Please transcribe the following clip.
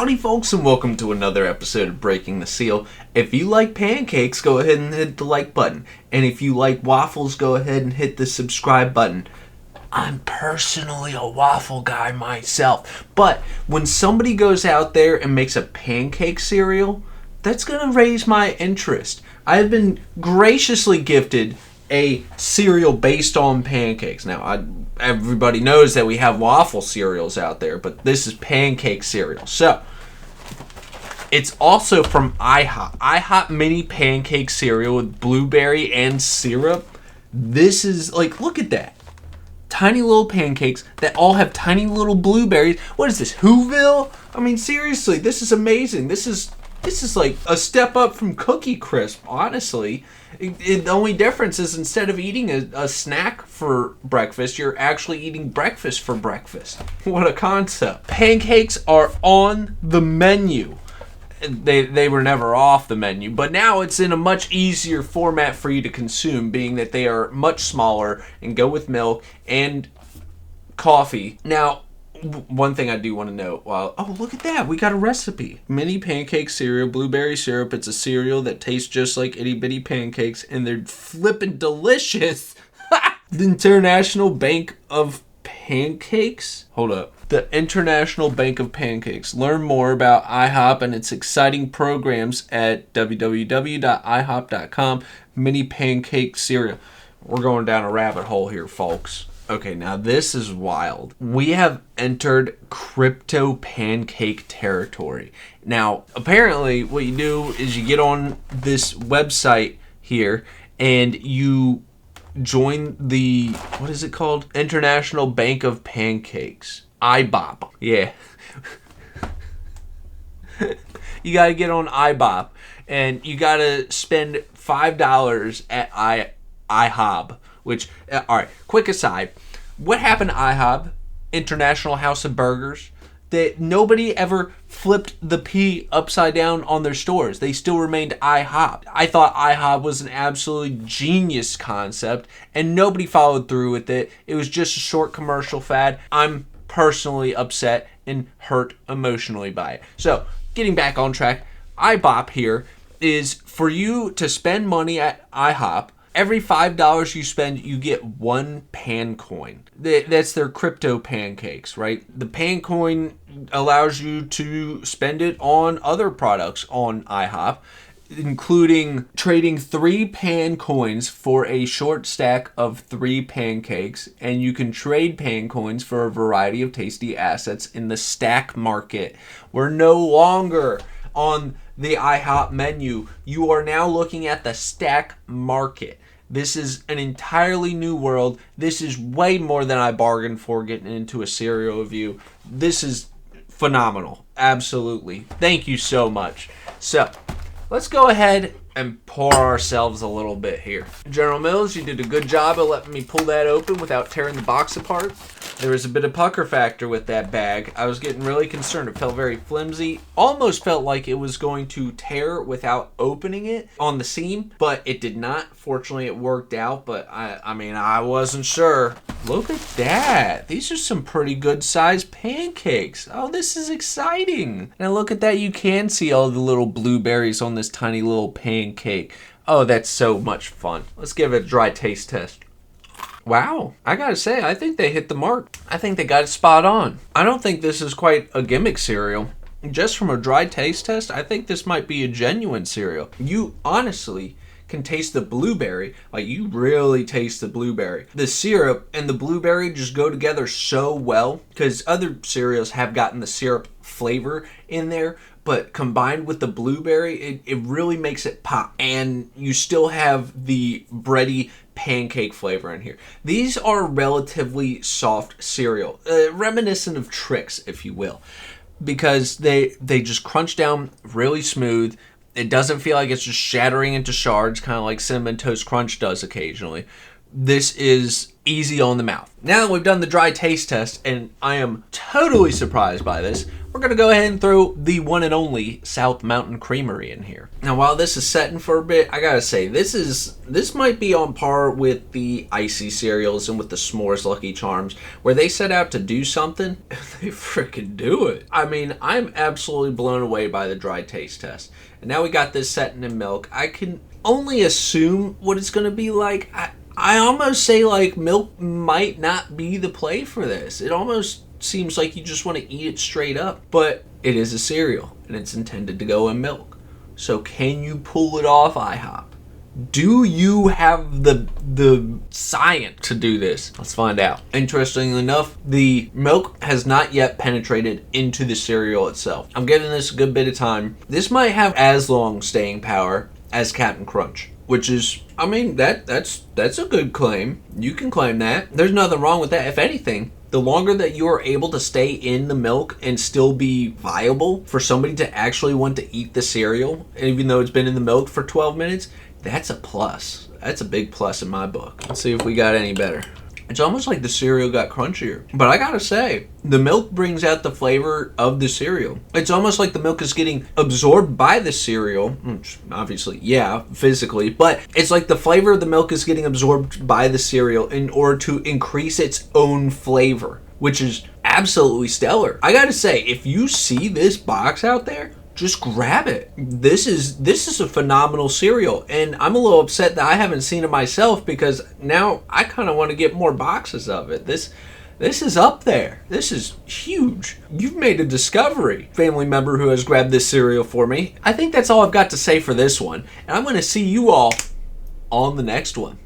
Howdy folks, and welcome to another episode of Breaking the Seal. If you like pancakes, go ahead and hit the like button. And if you like waffles, go ahead and hit the subscribe button. I'm personally a waffle guy myself. But when somebody goes out there and makes a pancake cereal, that's going to raise my interest. I have been graciously gifted a cereal based on pancakes. Now, everybody knows that we have waffle cereals out there, but this is pancake cereal. So, it's also from Ihop. Ihop mini pancake cereal with blueberry and syrup. This is, look at that. Tiny little pancakes that all have tiny little blueberries. What is this, Whoville? I mean, seriously, this is amazing. This is like a step up from Cookie Crisp, honestly. The only difference is instead of eating a snack for breakfast, you're actually eating breakfast for breakfast. What a concept. Pancakes are on the menu. They were never off the menu, but now it's in a much easier format for you to consume, being that they are much smaller and go with milk and coffee. Now, one thing I do want to note, oh, look at that. We got a recipe. Mini pancake cereal, blueberry syrup. It's a cereal that tastes just like itty bitty pancakes, and they're flippin' delicious. The International Bank of Pancakes? Hold up. The International Bank of Pancakes. Learn more about IHOP and its exciting programs at www.ihop.com. Mini pancake cereal. We're going down a rabbit hole here, folks. Okay, now this is wild. We have entered crypto pancake territory. Now, apparently what you do is you get on this website here and you join the, what is it called? International Bank of Pancakes. IBOP. Yeah. You got to get on IBOP and you got to spend $5 at IHOP. Which, alright, quick aside, what happened to IHOP, International House of Burgers? That nobody ever flipped the P upside down on their stores. They still remained IHOP. I thought IHOP was an absolutely genius concept, and nobody followed through with it. It was just a short commercial fad. I'm personally upset and hurt emotionally by it. So, getting back on track, IBOP here is for you to spend money at IHOP. Every $5 you spend, you get one pan coin. That's their crypto pancakes, right? The pan coin allows you to spend it on other products on IHOP, including trading 3 pan coins for a short stack of 3 pancakes, and you can trade pan coins for a variety of tasty assets in the stack market. We're no longer on the IHOP menu. You are now looking at the stack market. This is an entirely new world. This is way more than I bargained for getting into a cereal review. This is phenomenal. Absolutely. Thank you so much. So, let's go ahead and pour ourselves a little bit here. General Mills, you did a good job of letting me pull that open without tearing the box apart. There was a bit of pucker factor with that bag. I was getting really concerned. It felt very flimsy. Almost felt like it was going to tear without opening it on the seam, but it did not. Fortunately, it worked out, but I wasn't sure. Look at that. These are some pretty good sized pancakes. Oh, this is exciting. And look at that. You can see all the little blueberries on this tiny little pancake. Oh, that's so much fun. Let's give it a dry taste test. Wow, I gotta say, I think they hit the mark. I think they got it spot on. I don't think this is quite a gimmick cereal. Just from a dry taste test, I think this might be a genuine cereal. You honestly can taste the blueberry. You really taste the blueberry. The syrup and the blueberry just go together so well, because other cereals have gotten the syrup flavor in there, but combined with the blueberry, it really makes it pop. And you still have the bready pancake flavor in here. These are relatively soft cereal, reminiscent of Trix, if you will, because they just crunch down really smooth. It doesn't feel like it's just shattering into shards, kind of like Cinnamon Toast Crunch does occasionally. This is easy on the mouth. Now that we've done the dry taste test, and I am totally surprised by this, we're going to go ahead and throw the one and only South Mountain Creamery in here. Now, while this is setting for a bit, I gotta say, this might be on par with the icy cereals and with the s'mores Lucky Charms, where they set out to do something, they freaking do it. I mean, I'm absolutely blown away by the dry taste test. And now we got this setting in milk. I can only assume what it's going to be like. I almost say like milk might not be the play for this. It almost seems like you just want to eat it straight up, but it is a cereal and it's intended to go in milk. So can you pull it off, IHOP? Do you have the science to do this? Let's find out. Interestingly enough, the milk has not yet penetrated into the cereal itself. I'm giving this a good bit of time. This might have as long staying power as Captain Crunch, which is, I mean, that's a good claim. You can claim that. There's nothing wrong with that. If anything, the longer that you are able to stay in the milk and still be viable for somebody to actually want to eat the cereal, even though it's been in the milk for 12 minutes, that's a plus. That's a big plus in my book. Let's see if we got any better. It's almost like the cereal got crunchier. But I gotta say, the milk brings out the flavor of the cereal. It's almost like the milk is getting absorbed by the cereal. Which obviously, yeah, physically. But it's like the flavor of the milk is getting absorbed by the cereal in order to increase its own flavor, which is absolutely stellar. I gotta say, if you see this box out there, just grab it. This is a phenomenal cereal, and I'm a little upset that I haven't seen it myself because now I kind of want to get more boxes of it. This is up there. This is huge. You've made a discovery, family member who has grabbed this cereal for me. I think that's all I've got to say for this one, and I'm going to see you all on the next one.